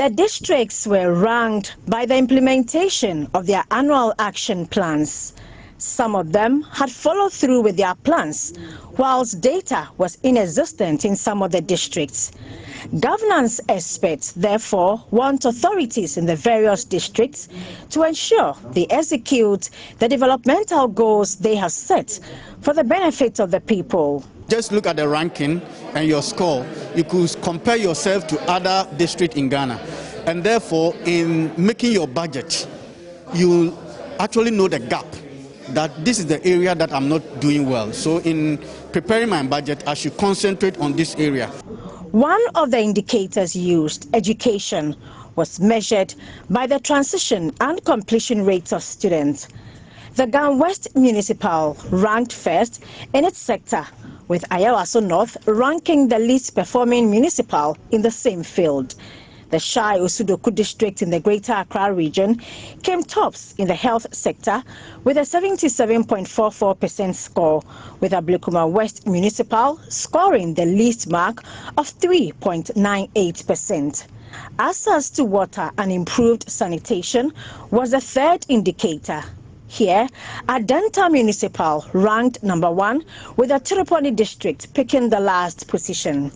The districts were ranked by the implementation of their annual action plans. Some of them had followed through with their plans, whilst data was inexistent in some of the districts. Governance experts, therefore, want authorities in the various districts to ensure they execute the developmental goals they have set for the benefit of the people. Just look at the ranking and your score. You could compare yourself to other districts in Ghana. And therefore, in making your budget, you actually know the gap, that this is the area that I'm not doing well. So in preparing my budget, I should concentrate on this area. One of the indicators used, education, was measured by the transition and completion rates of students. The Ghana West Municipal ranked first in its sector, with Ayawaso North ranking the least performing municipal in the same field. The Shai Osudoku district in the Greater Accra region came tops in the health sector with a 77.44% score, with Ablekuma West Municipal scoring the least mark of 3.98%. Access to water and improved sanitation was the third indicator. Here, Adenta Municipal ranked number 1, with the Tiripoli district picking the last position.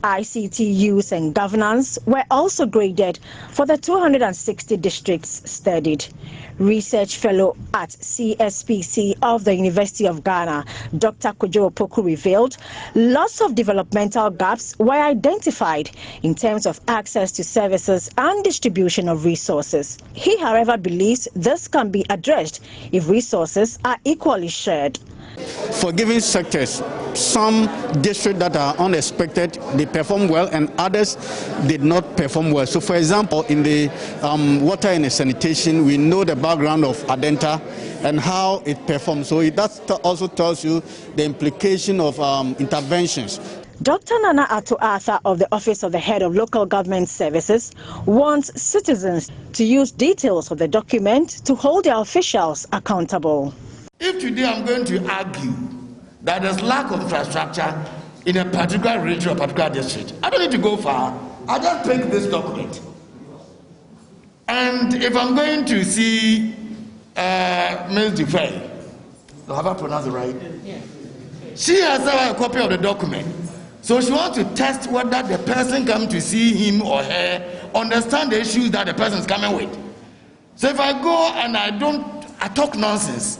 ICT use and governance were also graded for the 260 districts studied. Research fellow at CSPC of the University of Ghana, Dr. Kojo Opoku, revealed lots of developmental gaps were identified in terms of access to services and distribution of resources. He, however, believes this can be addressed if resources are equally shared. For given sectors, some districts that are unexpected, they perform well, and others did not perform well. So, for example, in the water and sanitation, we know the background of Adenta and how it performs. So that also tells you the implication of interventions. Dr. Nana Ato Arthur of the Office of the Head of Local Government Services wants citizens to use details of the document to hold their officials accountable. If today I'm going to argue that there's lack of infrastructure in a particular region or particular district, I don't need to go far. I just pick this document. And if I'm going to see Ms. Dufay, have I pronounced it right? Yeah. She has a copy of the document. So she wants to test whether the person coming to see him or her understand the issues that the person is coming with. So if I go and I talk nonsense,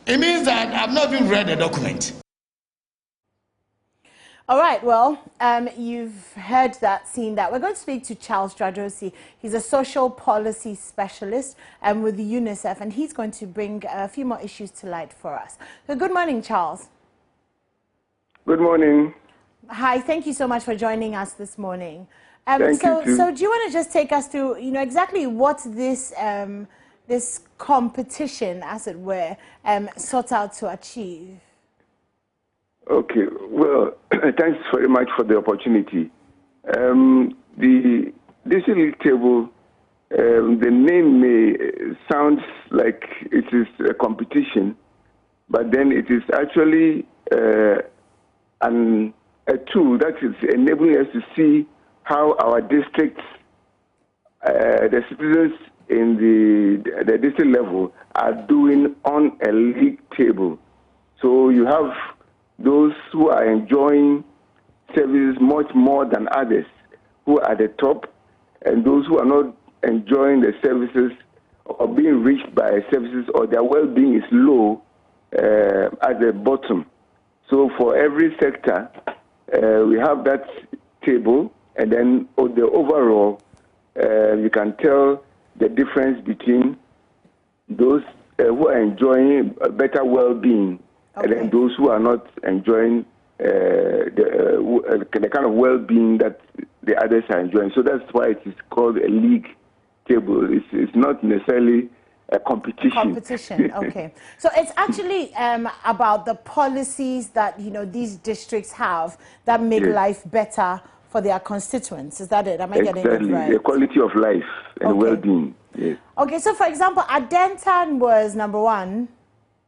it means that I've not even read the document. All right, well, you've heard that, seen that. We're going to speak to Charles Dradosi. He's a social policy specialist with UNICEF, and he's going to bring a few more issues to light for us. So good morning, Charles. Good morning. Hi, thank you so much for joining us this morning. Thank you too. So do you want to just take us through, exactly what this this competition, as it were, sought out to achieve? Okay, well, thanks very much for the opportunity. The digital table, the name may sound like it is a competition, but then it is actually a tool that is enabling us to see how our districts, the citizens in the district level are doing on a league table. So you have those who are enjoying services much more than others who are at the top, and those who are not enjoying the services or being reached by services, or their well-being is low at the bottom. So for every sector, we have that table, and then the overall, you can tell the difference between those who are enjoying a better well-being, and then those who are not enjoying the kind of well-being that the others are enjoying. So that's why it is called a league table. It's not necessarily a competition. Okay. So it's actually about the policies that these districts have that make life better for their constituents. Is that it? Am I getting it right? The quality of life and well-being. Yes. Okay. So for example, Adenta was number 1.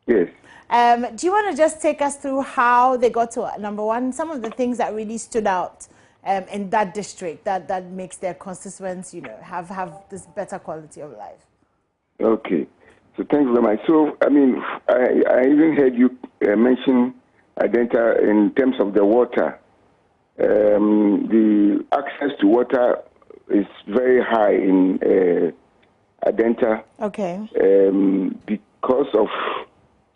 Yes. Do you want to just take us through how they got to number 1? Some of the things that really stood out in that district that makes their constituents, have this better quality of life. Okay. So thank you very much. So, I mean, I even heard you mention Adenta in terms of the water. The access to water is very high in Adenta. Okay. Because of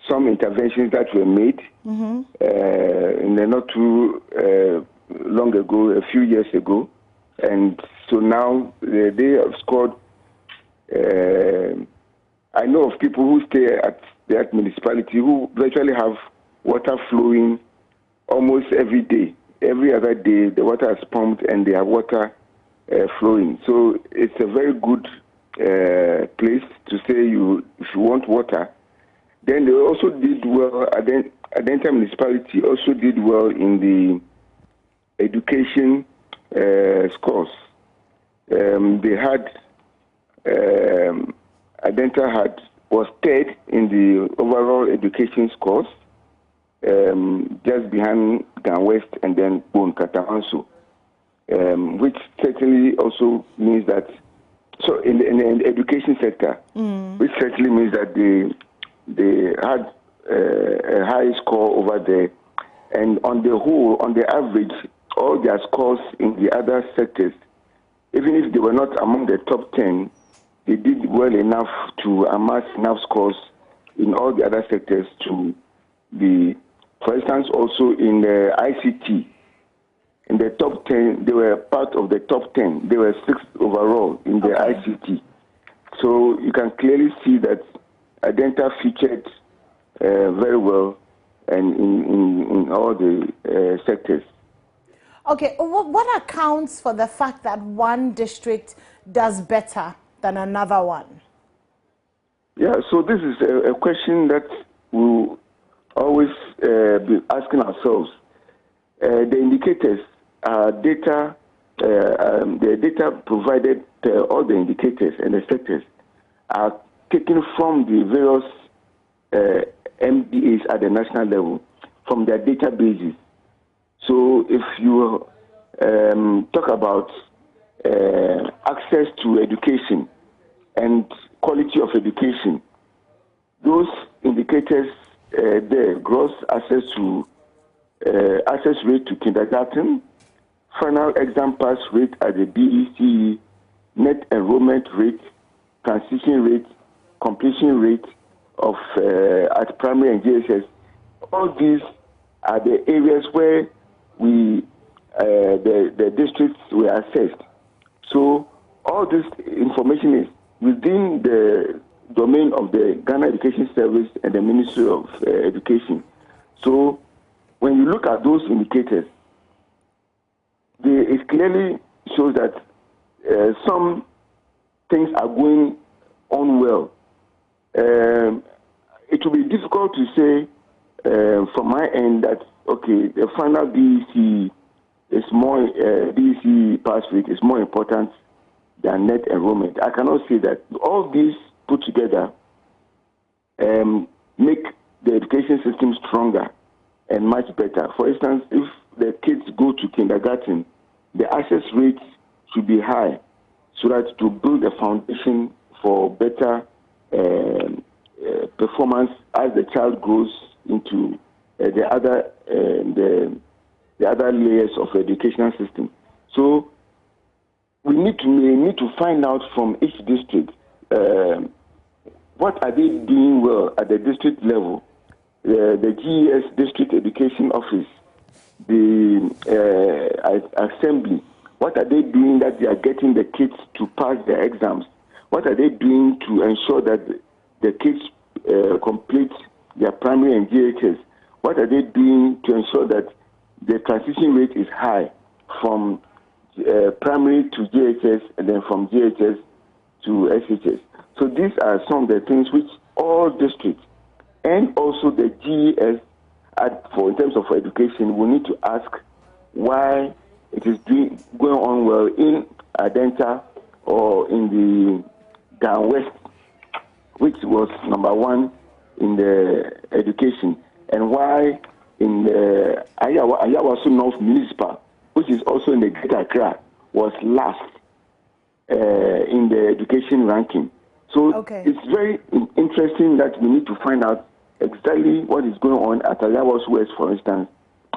some interventions that were made in the not too long ago, a few years ago. And so now they have scored. I know of people who stay at that municipality who virtually have water flowing almost every day. Every other day, the water is pumped and they have water flowing. So it's a very good place to say if you want water. Then they also did well. Adenta Municipality also did well in the education scores. They had Adenta was third in the overall education scores, just behind Gan West and then Bon Katamanso, which certainly also means that. So in the education sector, which certainly means that they had a high score over there, and on the whole, on the average, all their scores in the other sectors, even if they were not among the top 10, they did well enough to amass enough scores in all the other sectors to be, for instance, also in the ICT. In the top 10, they were part of the top 10. They were 6th overall in the ICT. So you can clearly see that Adenta featured very well and in all the sectors. Okay, what accounts for the fact that one district does better than another one? Yeah, so this is a question that we'll always be asking ourselves. The indicators are data, the data provided, all the indicators and the sectors are taken from the various MDAs at the national level, from their databases. So if you talk about access to education and quality of education, those indicators there, gross access rate to kindergarten, final exam pass rate at the BECE, net enrollment rate, transition rate, completion rate of at primary and JSS. All these are the areas where the districts were assessed. So all this information is within the domain of the Ghana Education Service and the Ministry of Education. So when you look at those indicators, it clearly shows that some things are going on well. It will be difficult to say from my end that, okay, the final BEC is more, BEC pass rate is more important than net enrollment. I cannot say that. All these put together make the education system stronger and much better. For instance, if the kids go to kindergarten, the access rates should be high so that to build a foundation for better performance as the child grows into the other layers of the educational system. So we need to find out from each district what are they doing well at the district level. The GES District Education Office, the assembly, what are they doing that they are getting the kids to pass their exams? What are they doing to ensure that the kids complete their primary and GHS? What are they doing to ensure that the transition rate is high from primary to GHS and then from GHS to SHS? So these are some of the things which all districts and also the GES, in terms of education, we need to ask why it is going on well in Adenta or in the Down West, which was number one in the education, and why in the Ayawaso North Municipal, which is also in the Greater Accra was last in the education ranking. So it's very interesting that we need to find out exactly what is going on at Ayawaso West, for instance,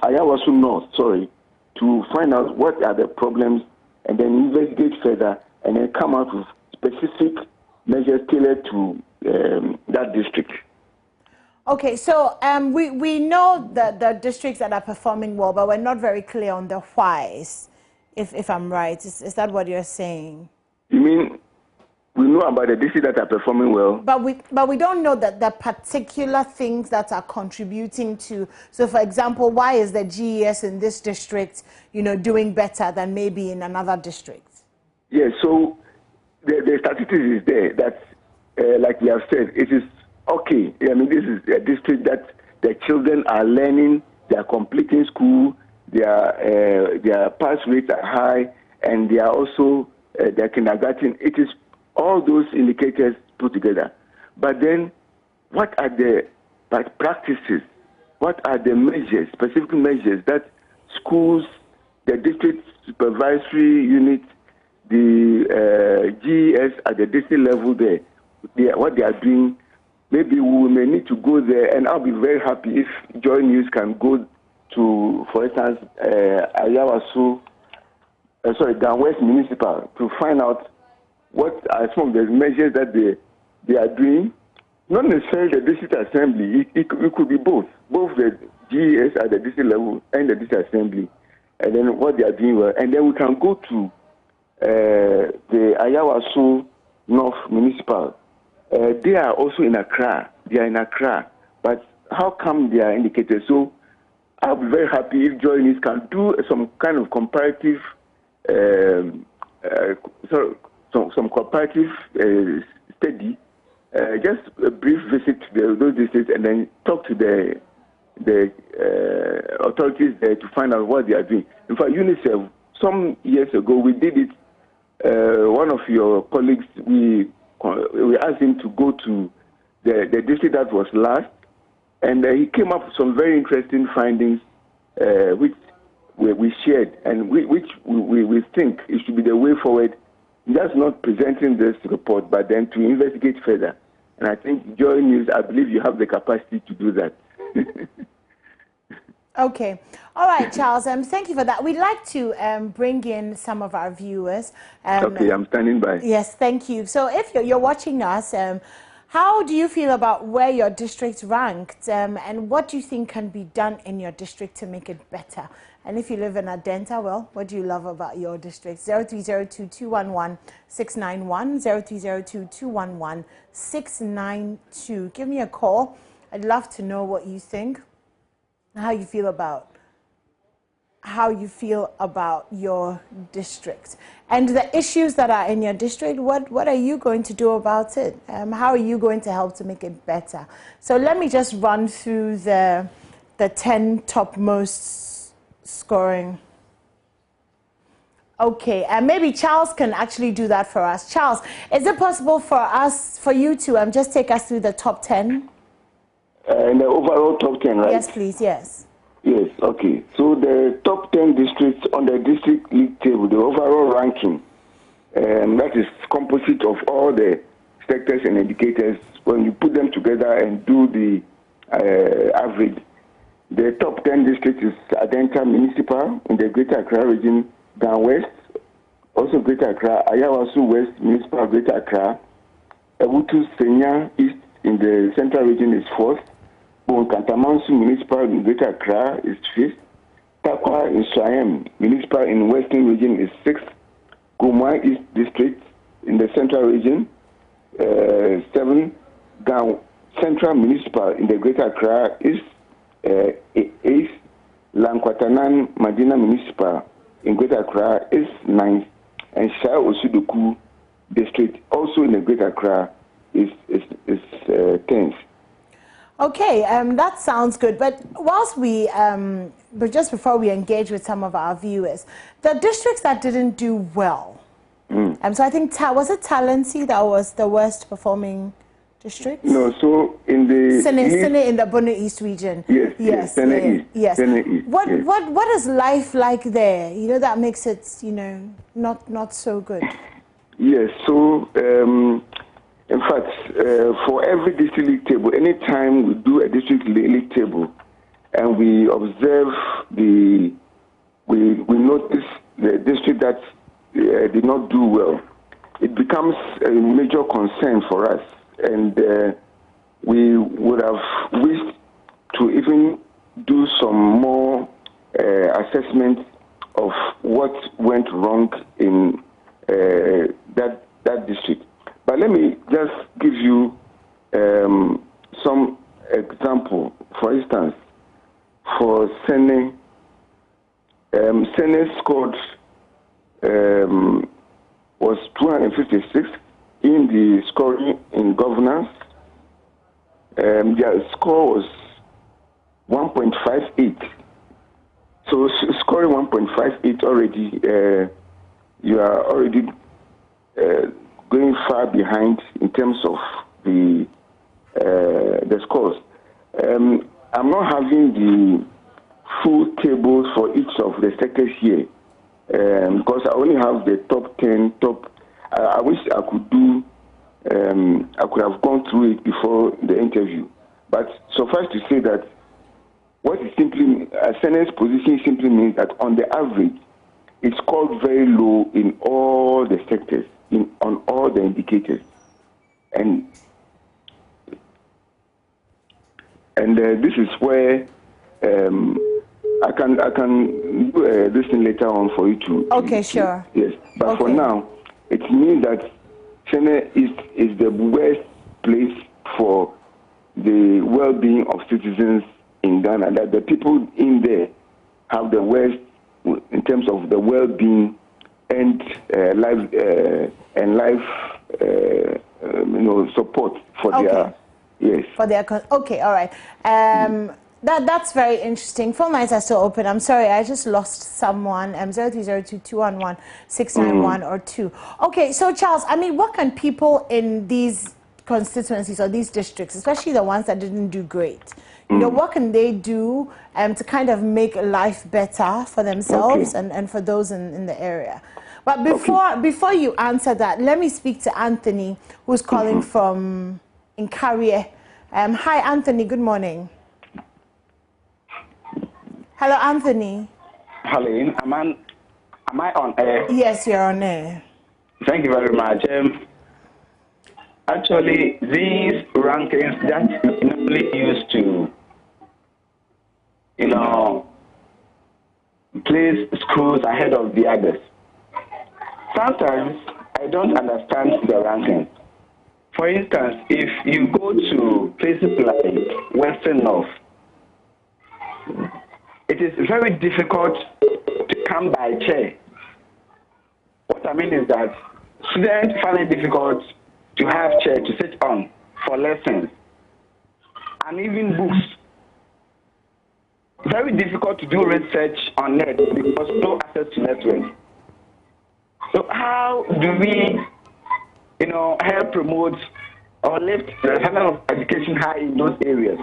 Ayawaso North, to find out what are the problems and then investigate further and then come out with specific measures tailored to that district. Okay, so we know that the districts that are performing well, but we're not very clear on the whys, if I'm right. Is that what you're saying? You mean we know about the districts that are performing well? But we don't know that the particular things that are contributing to. So, for example, why is the GES in this district, doing better than maybe in another district? Yes, so the statistics is there that, like we have said, it is okay. I mean, this is a district that the children are learning, they are completing school, their pass rates are high, and they are also their kindergarten. It is all those indicators put together. But then, what are the practices? What are the measures, specific measures that schools, the district supervisory unit, the GES at the district level there, what they are doing? Maybe we may need to go there, and I'll be very happy if Joy News can go to, for instance, Down West Municipal to find out what are some of the measures that they are doing. Not necessarily the district assembly. It could be both the GES at the district level and the district assembly, and then what they are doing well. And then we can go to the Ayawaso North Municipal. They are also in Accra. They are in Accra. But how come they are indicated? So I'll be very happy if Joy News can do some kind of comparative, some comparative study, just a brief visit to those districts and then talk to the authorities there to find out what they are doing. In fact, UNICEF, some years ago, we did it. One of your colleagues, we asked him to go to the district that was last, and he came up with some very interesting findings, which we shared, and which we think it should be the way forward. Just not presenting this report, but then to investigate further. And I think Joy News, I believe you have the capacity to do that. Okay. All right, Charles. Thank you for that. We'd like to bring in some of our viewers. Okay, I'm standing by. Yes, thank you. So if you're watching us, how do you feel about where your district ranked, and what do you think can be done in your district to make it better? And if you live in Adenta, well, what do you love about your district? 0302-211-691, 0302-211-692. Give me a call. I'd love to know what you think, how you feel about your district and the issues that are in your district. What are you going to do about it? How are you going to help to make it better? So let me just run through the 10 topmost scoring. Okay, and maybe Charles can actually do that for us. Charles, is it possible for you to just take us through the top 10? In the overall top 10, right? Yes, please, yes. Yes, okay. So the top 10 districts on the district league table, the overall ranking, that is composite of all the sectors and indicators. When you put them together and do the average, the top 10 districts is Adenta Municipal in the Greater Accra region, Down West, also Greater Accra, Ayawaso West Municipal, Greater Accra, Ebutu Senya East in the Central region is 4th, Kantamansu Municipal in Greater Accra is 5th, Takwa in Siam Municipal in Western region is 6th, Gumwa East District in the Central region, 7th, Down Central Municipal in the Greater Accra is 8th, Lankwatanan Madina Municipal in Greater Accra is 9th, and Shai Osudoku District, also in the Greater Accra, is 10th. Okay, that sounds good. But whilst but just before we engage with some of our viewers, the districts that didn't do well. So I think was it Talensi that was the worst performing district? No, so in the Sene in the Bono East region. Yes. Sene East. What is life like there? You know, that makes it, you know, not so good. Yes. So in fact, for every district league table, anytime we do a district league table, and we observe we notice the district that did not do well, it becomes a major concern for us. And we would have wished to even do some more assessment of what went wrong in that district. But let me just give you some example. For instance, for Sene, Sene scored was 256 in the scoring in governance. Their score was 1.58. So scoring 1.58 already, you are already going far behind in terms of the scores. I'm not having the full tables for each of the sectors here because I only have the top 10. I wish I could do. I could have gone through it before the interview, but suffice to say that what is simply Sene's position simply means that on the average, it's scored very low in all the sectors, on all the indicators, and this is where I can do this thing later on for you to. Okay, sure. Yes, but for now, it means that Sene is the worst place for the well-being of citizens in Ghana. That the people in there have the worst in terms of the well-being and life support for their. Yes. For their okay, all right. That's very interesting. Phone lines are still open. I'm sorry, I just lost someone. 0302-211-691 or 2. Okay, so Charles, I mean, what can people in these constituencies or these districts, especially the ones that didn't do great, you know, what can they do to kind of make life better for themselves and for those in the area? But before you answer that, let me speak to Anthony, who's calling from Inkarie. Hi, Anthony. Good morning. Hello, Anthony. Hello, am I on air? Yes, you're on air. Thank you very much. Actually, these rankings that we normally use to, place schools ahead of the others. Sometimes I don't understand the rankings. For instance, if you go to places like Western North, it is very difficult to come by chair. What I mean is that students find it difficult to have chair to sit on for lessons and even books. Very difficult to do research on net because no access to network. So how do we, help promote or lift the level of education high in those areas?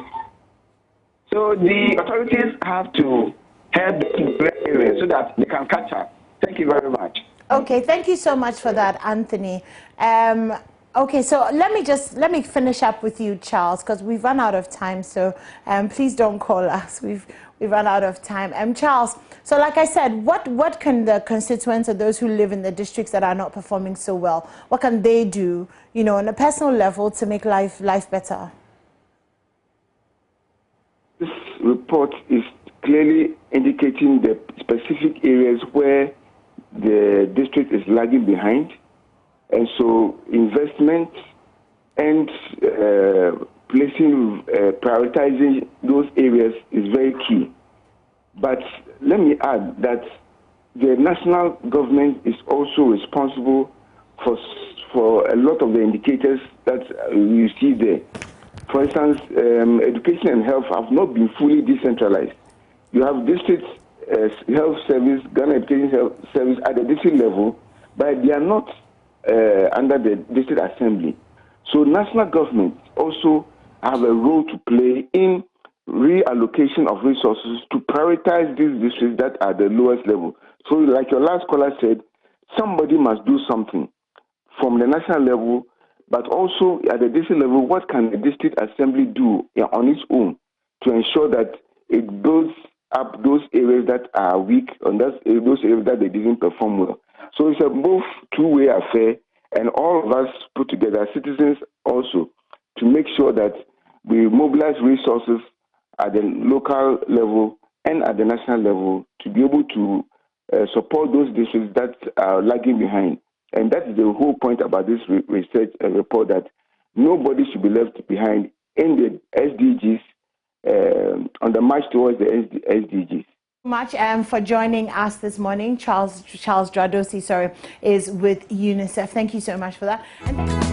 So the authorities have to help in the areas so that they can catch up. Thank you very much. Okay, thank you so much for that, Anthony. Okay, so let me finish up with you, Charles, because we've run out of time. So please don't call us. We've run out of time. Charles, so like I said, what can the constituents or those who live in the districts that are not performing so well, what can they do, on a personal level to make life better? This report is clearly indicating the specific areas where the district is lagging behind. And so investment and prioritizing those areas is very key. But let me add that the national government is also responsible for a lot of the indicators that you see there. For instance, education and health have not been fully decentralized. You have district health service, Ghana Education Health Service at the district level, but they are not under the district assembly. So national governments also have a role to play in reallocation of resources to prioritize these districts that are the lowest level. So like your last caller said, somebody must do something from the national level, but also at the district level, what can the district assembly do on its own to ensure that it builds up those areas that are weak and those areas that they didn't perform well. So it's a both two-way affair, and all of us put together, citizens also, to make sure that we mobilize resources at the local level and at the national level to be able to support those districts that are lagging behind. And that is the whole point about this research report, that nobody should be left behind in the SDGs, on the march towards the SDGs. Much for joining us this morning. Charles Dradosi, is with UNICEF. Thank you so much for that.